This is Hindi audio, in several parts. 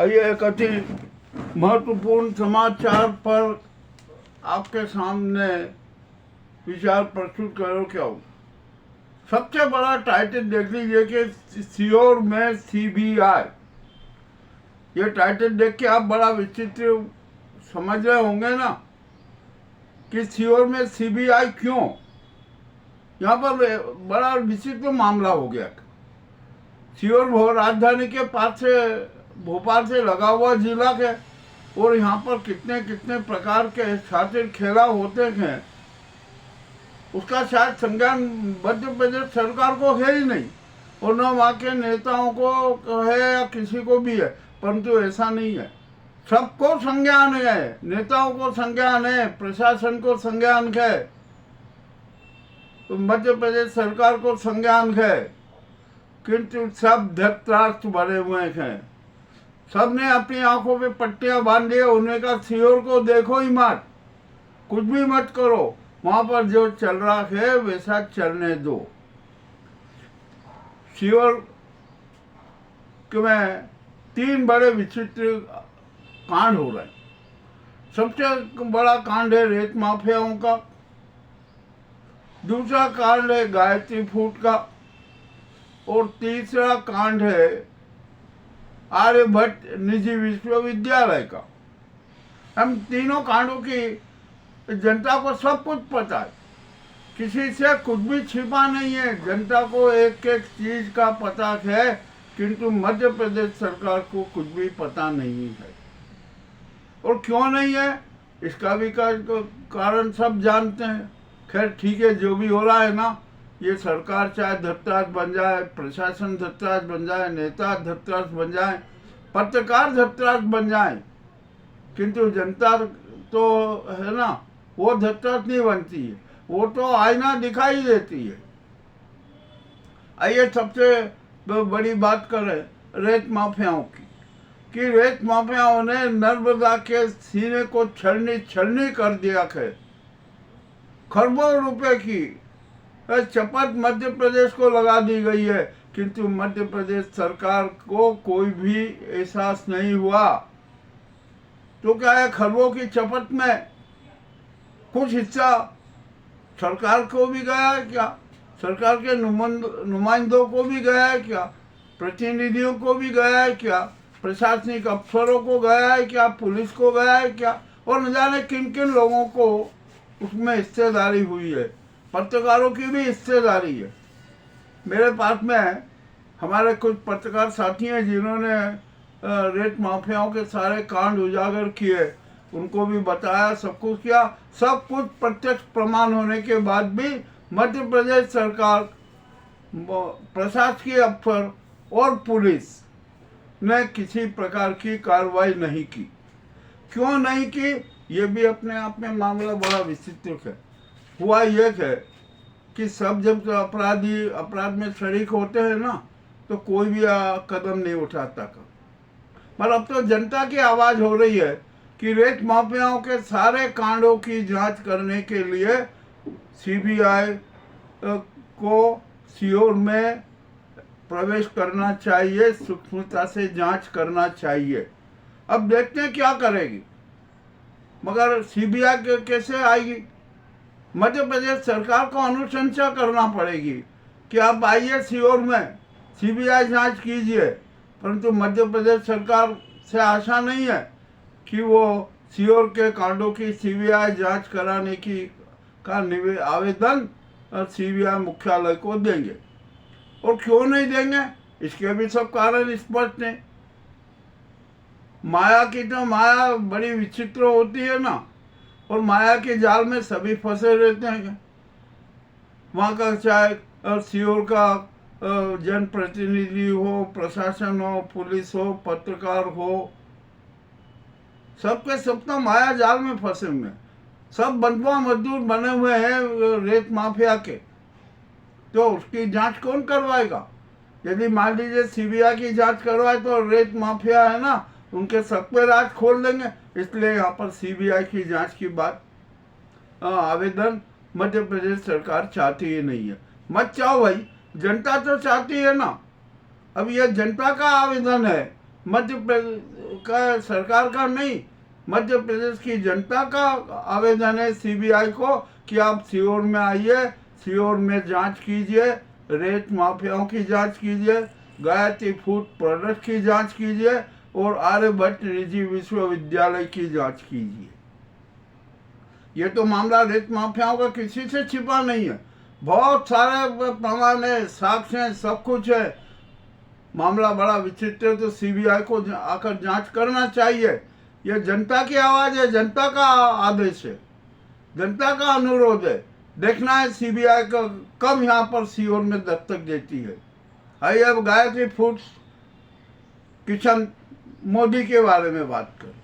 आइए एक अति महत्वपूर्ण समाचार पर आपके सामने विचार प्रस्तुत करो क्या हो। सबसे बड़ा टाइटल देख लीजिए कि सीओर में सीबीआई। ये टाइटल देख के आप बड़ा विचित्र समझ रहे होंगे ना कि सीओर में सीबीआई क्यों। यहाँ पर बड़ा विचित्र मामला हो गया। सीओर राजधानी के पास से भोपाल से लगा हुआ जिला है और यहाँ पर कितने कितने प्रकार के शातिर खेला होते हैं, उसका शायद संज्ञान मध्य प्रदेश सरकार को है ही नहीं और न वहाँ के नेताओं को है या किसी को भी है। परंतु ऐसा नहीं है, सबको संज्ञान है, नेताओं को संज्ञान है, प्रशासन को संज्ञान है, मध्य प्रदेश सरकार को संज्ञान है, किंतु सब धृतराष्ट्र बने हुए हैं। सबने अपनी आंखों पे पट्टियां बांध दी। उन्होंने कहा सीओर को देखो ही मत, कुछ भी मत करो, वहां पर जो चल रहा है वैसा चलने दो। सीओर में 3 बड़े विचित्र कांड हो रहे हैं। सबसे बड़ा कांड है रेत माफियाओं का, दूसरा कांड है गायत्री फूट का और तीसरा कांड है आर्यभट्ट निजी विश्वविद्यालय का। हम तीनों कांडों की जनता को सब कुछ पता है, किसी से कुछ भी छिपा नहीं है। जनता को एक एक चीज का पता है, किंतु मध्य प्रदेश सरकार को कुछ भी पता नहीं है। और क्यों नहीं है इसका भी कारण सब जानते हैं। खैर ठीक है, जो भी हो रहा है ना, ये सरकार चाहे धृतराज बन जाए, प्रशासन धृतराज बन जाए, नेता धृतराज बन जाए, पत्रकार धृतराज बन जाए, किंतु जनता तो है ना, वो धृतराज नहीं बनती है, वो तो आईना दिखाई देती है। आइए सबसे बड़ी बात करें रेत माफियाओं की, कि रेत माफियाओं ने नर्मदा के सीने को छलनी कर दिया है। खरबों रुपए की शपथ मध्य प्रदेश को लगा दी गई है, किंतु मध्य प्रदेश सरकार को कोई भी एहसास नहीं हुआ। तो क्या है, खरबों की शपथ में कुछ हिस्सा सरकार को भी गया है क्या? सरकार के नुमाइंदों को भी गया है क्या? प्रतिनिधियों को भी गया है क्या? प्रशासनिक अफसरों को गया है क्या? पुलिस को गया है क्या? और न जाने किन किन लोगों को उसमें हिस्सेदारी हुई है। पत्रकारों की भी हिस्सेदारी है। मेरे पास में हमारे कुछ पत्रकार साथी हैं जिन्होंने रेत माफियाओं के सारे कांड उजागर किए, उनको भी बताया, सब कुछ किया। सब कुछ प्रत्यक्ष प्रमाण होने के बाद भी मध्य प्रदेश सरकार, प्रशासकीय अफसर और पुलिस ने किसी प्रकार की कार्रवाई नहीं की। क्यों नहीं की, ये भी अपने आप में मामला बड़ा विचित्र है। हुआ ये है कि सब जब अपराधी अपराध में शरीक होते हैं ना, तो कोई भी कदम नहीं उठाता कर। पर अब तो जनता की आवाज हो रही है कि रेत माफियाओं के सारे कांडों की जांच करने के लिए सीबीआई को सीओर में प्रवेश करना चाहिए, सूक्ष्मता से जांच करना चाहिए। अब देखते हैं क्या करेगी, मगर सीबीआई कैसे आएगी? मध्य प्रदेश सरकार को अनुशंसा करना पड़ेगी कि आप आइए सीओर में सीबीआई जांच कीजिए, परंतु मध्य प्रदेश सरकार से आशा नहीं है कि वो सीओर के कांडों की सीबीआई जांच कराने की आवेदन सीबीआई मुख्यालय को देंगे। और क्यों नहीं देंगे, इसके भी सब कारण स्पष्ट हैं। माया की तो माया बड़ी विचित्र होती है ना, और माया के जाल में सभी फंसे रहते हैं। वहाँ का चाहे सीओर का जनप्रतिनिधि हो, प्रशासन हो, पुलिस हो, पत्रकार हो, सबके सब तो माया जाल में फंसे हुए हैं। सब बंधुआ मजदूर बने हुए हैं रेत माफिया के। तो उसकी जांच कौन करवाएगा? यदि मान लीजिए सीबीआई की जांच करवाए तो रेत माफिया है ना, उनके सब पे राज खोल देंगे। इसलिए यहाँ पर सीबीआई की जांच की बात आवेदन मध्य प्रदेश सरकार चाहती ही नहीं है। मत चाहो भाई, जनता तो चाहती है ना। अब यह जनता का आवेदन है मध्य प्रदेश का सरकार का नहीं, मध्य प्रदेश की जनता का आवेदन है सीबीआई को कि आप सीहोर में आइए, सीहोर में जांच कीजिए, रेत माफियाओं की जांच कीजिए, गायत्री फूड प्रोडक्ट की जांच कीजिए और आर्यभट्ट निजी विश्वविद्यालय की जांच कीजिए। ये तो मामला रेत माफियाओं का किसी से छिपा नहीं है, बहुत सारे प्रमाण है, साक्ष्य हैं, सब कुछ है। मामला बड़ा विचित्र है, तो सीबीआई को आकर जांच करना चाहिए। यह जनता की आवाज है, जनता का आदेश है, जनता का अनुरोध है। देखना है सीबीआई का कब यहाँ पर सीहोर में दस्तक देती है। आइए अब गायत्री फूड्स किशन मोदी के बारे में बात करें।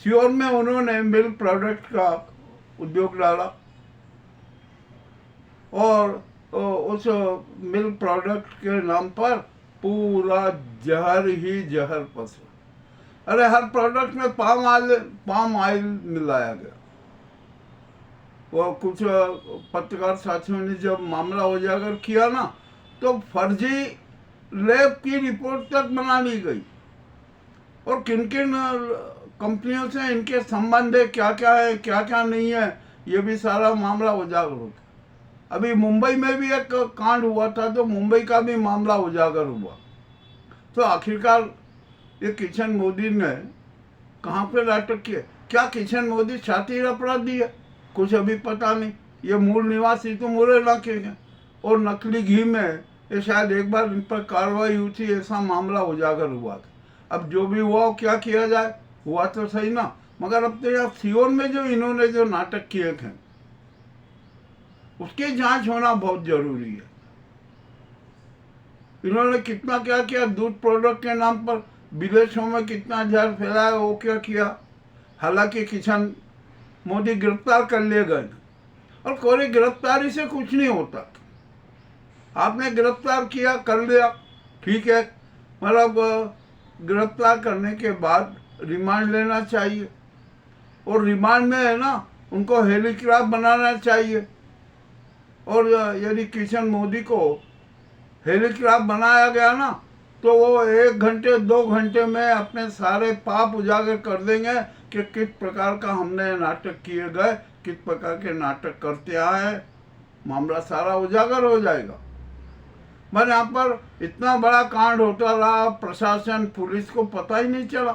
सीहोर में उन्होंने मिल्क प्रोडक्ट का उद्योग डाला और उस मिल्क प्रोडक्ट के नाम पर पूरा जहर ही जहर पसरा। अरे हर प्रोडक्ट में पाम ऑयल मिलाया गया। वो कुछ पत्रकार साथियों ने जब मामला उजागर किया ना, तो फर्जी लैब की रिपोर्ट तक बना ली गई और किन किन कंपनियों से इनके संबंध है, क्या क्या है, क्या क्या नहीं है, ये भी सारा मामला उजागर होता। अभी मुंबई में भी एक कांड हुआ था, तो मुंबई का भी मामला उजागर हुआ। तो आखिरकार ये किशन मोदी ने कहाँ पे नाटक किया? क्या किशन मोदी शातिर अपराधी है? कुछ अभी पता नहीं। ये मूल निवासी तो मुरैना के हैं और नकली घी में ये शायद एक बार इन पर कार्रवाई हुई थी, ऐसा मामला उजागर हुआ था। अब जो भी हुआ क्या किया जाए, हुआ तो सही ना। मगर अब तो यहाँ सीहोर में जो इन्होंने जो नाटक किए थे उसकी जांच होना बहुत जरूरी है। इन्होंने कितना क्या किया, दूध प्रोडक्ट के नाम पर विदेशों में कितना जहर फैलाया, वो क्या किया। हालांकि किशन मोदी गिरफ्तार कर लिए गए और कोई गिरफ्तारी से कुछ नहीं होता। आपने गिरफ्तार किया, कर लिया, ठीक है, मतलब गिरफ्तार करने के बाद रिमांड लेना चाहिए और रिमांड में है ना उनको हेलीकॉप्टर बनाना चाहिए। और यदि किशन मोदी को हेलीकॉप्टर बनाया गया ना, तो वो 1 घंटे 2 घंटे में अपने सारे पाप उजागर कर देंगे कि किस प्रकार का हमने नाटक किए गए, किस प्रकार के नाटक करते आए। मामला सारा उजागर हो जाएगा। पर यहाँ पर इतना बड़ा कांड होता रहा, प्रशासन पुलिस को पता ही नहीं चला।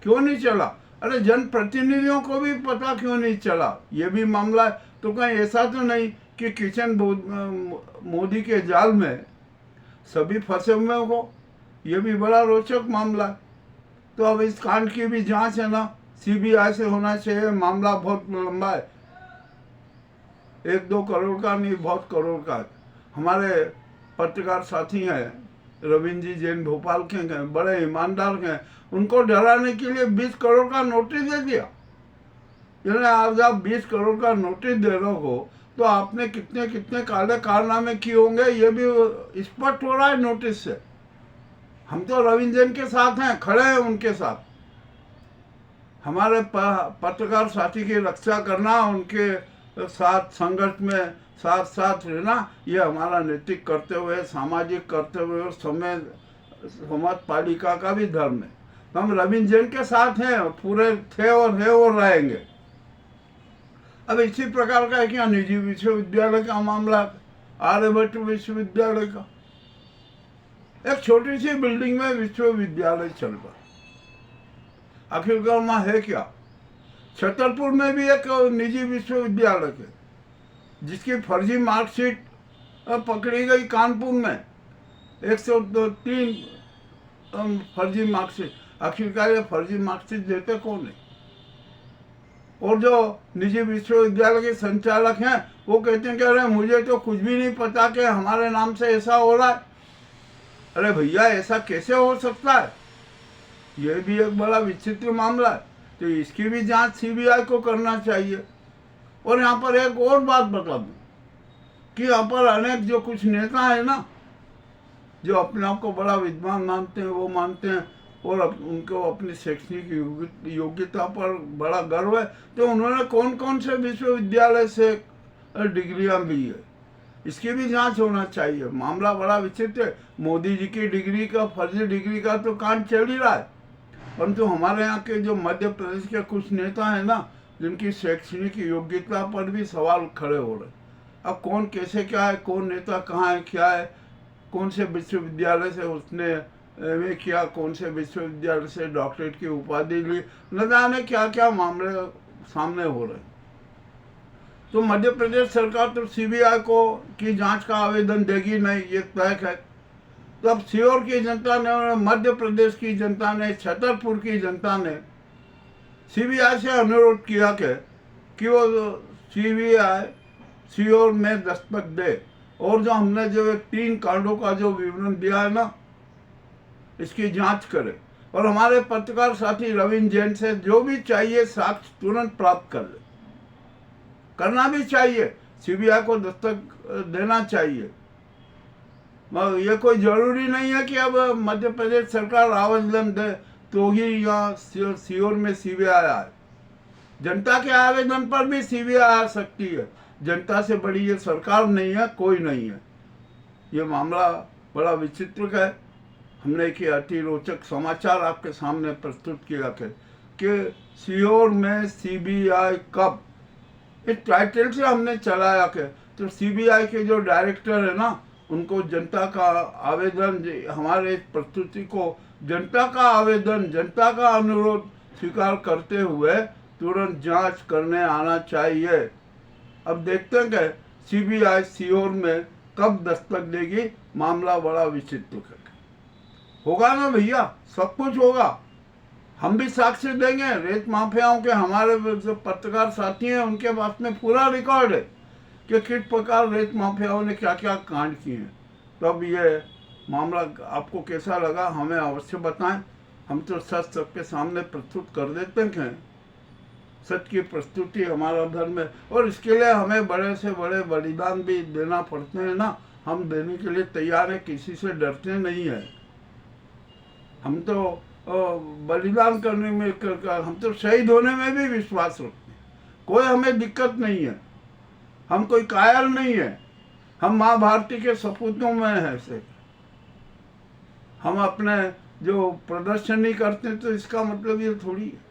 क्यों नहीं चला? अरे जनप्रतिनिधियों को भी पता क्यों नहीं चला, ये भी मामला है। तो कहीं ऐसा तो नहीं कि किशन मोदी के जाल में सभी फंसे हुए हो। ये भी बड़ा रोचक मामला है। तो अब इस कांड की भी जांच है ना सीबीआई से होना चाहिए। मामला बहुत लंबा है, 1-2 करोड़ का नहीं, बहुत करोड़ का है। हमारे पत्रकार साथी हैं रविंद्र जी जैन, भोपाल के हैं, बड़े ईमानदार हैं। उनको डराने के लिए 20 करोड़ का नोटिस दे दिया। यानी आप 20 करोड़ का नोटिस दे रहे हो तो आपने कितने कितने काले कारनामे किए होंगे, ये भी स्पष्ट हो रहा है नोटिस से। हम तो रविंद्र जैन के साथ हैं, खड़े हैं उनके साथ। हमारे पत्रकार साथी की रक्षा करना, उनके साथ संघर्ष में साथ साथ रहना, ये हमारा नैतिक कर्तव्य है, सामाजिक कर्तव्य और समाज पालिका का भी धर्म है। तो हम रविंद्र जैन के साथ हैं, पूरे थे और है और रहेंगे। अब इसी प्रकार का एक यहाँ निजी विश्वविद्यालय का मामला, आर्यभट्ट विश्वविद्यालय का। एक छोटी सी बिल्डिंग में विश्वविद्यालय चल रहा, आखिरकार वहाँ है क्या? छतरपुर में भी एक निजी विश्वविद्यालय है जिसकी फर्जी मार्कशीट पकड़ी गई कानपुर में, 103 फर्जी मार्कशीट। आखिरकार ये फर्जी मार्कशीट देते कौन है? और जो निजी विश्वविद्यालय के संचालक हैं वो कहते हैं कि अरे मुझे तो कुछ भी नहीं पता कि हमारे नाम से ऐसा हो रहा है। अरे भैया, ऐसा कैसे हो सकता है? ये भी एक बड़ा विचित्र मामला है। तो इसकी भी जांच सीबीआई को करना चाहिए। और यहाँ पर एक और बात बता दूं कि यहाँ पर अनेक जो कुछ नेता है ना, जो अपने आप को बड़ा विद्वान मानते हैं, वो मानते हैं और उनको अपनी शैक्षणिक योग्यता पर बड़ा गर्व है, तो उन्होंने कौन कौन से विश्वविद्यालय से डिग्रियां ली है। इसकी भी जांच होना चाहिए। मामला बड़ा विचित्र है। मोदी जी की डिग्री का, फर्जी डिग्री का तो कांड चल ही रहा है, परंतु हमारे यहाँ के जो मध्य प्रदेश के कुछ नेता हैं ना, जिनकी शैक्षणिक योग्यता पर भी सवाल खड़े हो रहे हैं। अब कौन कैसे क्या है, कौन नेता कहाँ है, क्या है, कौन से विश्वविद्यालय से उसने एमए किया, कौन से विश्वविद्यालय से डॉक्टरेट की उपाधि ली, न जाने क्या क्या मामले सामने हो रहे हैं। तो मध्य प्रदेश सरकार तो सीबीआई को की जांच का आवेदन देगी नहीं, ये तय है। तो अब सीहोर की जनता ने, मध्य प्रदेश की जनता ने, छतरपुर की जनता ने सीबीआई से अनुरोध किया कि वो सीबीआई सीहोर में दस्तक दे, और जो हमने जो 3 कांडों का जो विवरण दिया है ना, इसकी जांच करे, और हमारे पत्रकार साथी रविंद्र जैन से जो भी चाहिए साक्ष्य तुरंत प्राप्त कर ले। करना भी चाहिए, सीबीआई को दस्तक देना चाहिए। ये कोई जरूरी नहीं है कि अब मध्य प्रदेश सरकार आवेदन दे तो ही यहाँ सीहोर में सीबीआई आए। जनता के आवेदन पर भी सीबीआई आ सकती है। जनता से बड़ी ये सरकार नहीं है, कोई नहीं है। ये मामला बड़ा विचित्र है। हमने एक अति रोचक समाचार आपके सामने प्रस्तुत किया कि सीहोर में सीबीआई कब, इस टाइटल से हमने चलाया कि तो सीबीआई के जो डायरेक्टर है ना, उनको जनता का आवेदन, हमारे प्रस्तुति को जनता का आवेदन, जनता का अनुरोध स्वीकार करते हुए तुरंत जांच करने आना चाहिए। अब देखते हैं कि सीबीआई सीहोर में कब दस्तक देगी। मामला बड़ा विचित्र है। होगा ना भैया, सब कुछ होगा। हम भी साक्ष्य देंगे। रेत माफियाओं के हमारे जो पत्रकार साथी हैं, उनके पास में पूरा रिकॉर्ड है कि किस प्रकार रेत माफियाओं ने क्या क्या कांड किए हैं। तो अब ये मामला आपको कैसा लगा हमें अवश्य बताएं। हम तो सच सबके सामने प्रस्तुत कर देते हैं। सच की प्रस्तुति हमारा धर्म है, और इसके लिए हमें बड़े से बड़े बलिदान भी देना पड़ते हैं ना। हम देने के लिए तैयार हैं, किसी से डरते नहीं है। हम तो बलिदान करने में हम तो शहीद होने में भी विश्वास रखते हैं। कोई हमें दिक्कत नहीं है, हम कोई कायल नहीं है। हम माँ भारती के सपूतों में हैं से। हम अपने जो प्रदर्शन नहीं करते तो इसका मतलब ये थोड़ी है।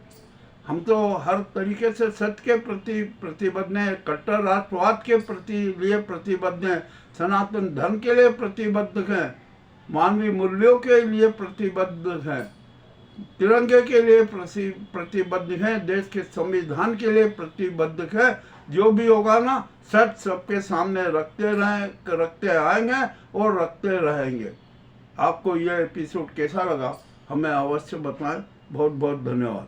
हम तो हर तरीके से सत्य के प्रति प्रतिबद्ध हैं, कट्टर राष्ट्रवाद के प्रति लिए प्रतिबद्ध हैं, सनातन धर्म के लिए प्रतिबद्ध हैं, मानवीय मूल्यों के लिए प्रतिबद्ध हैं, तिरंगे के लिए प्रतिबद्ध हैं, देश के संविधान के लिए प्रतिबद्ध है। जो भी होगा ना, सच सबके सामने रखते आएंगे और रखते रहेंगे। आपको यह एपिसोड कैसा लगा हमें अवश्य बताएं। बहुत बहुत धन्यवाद।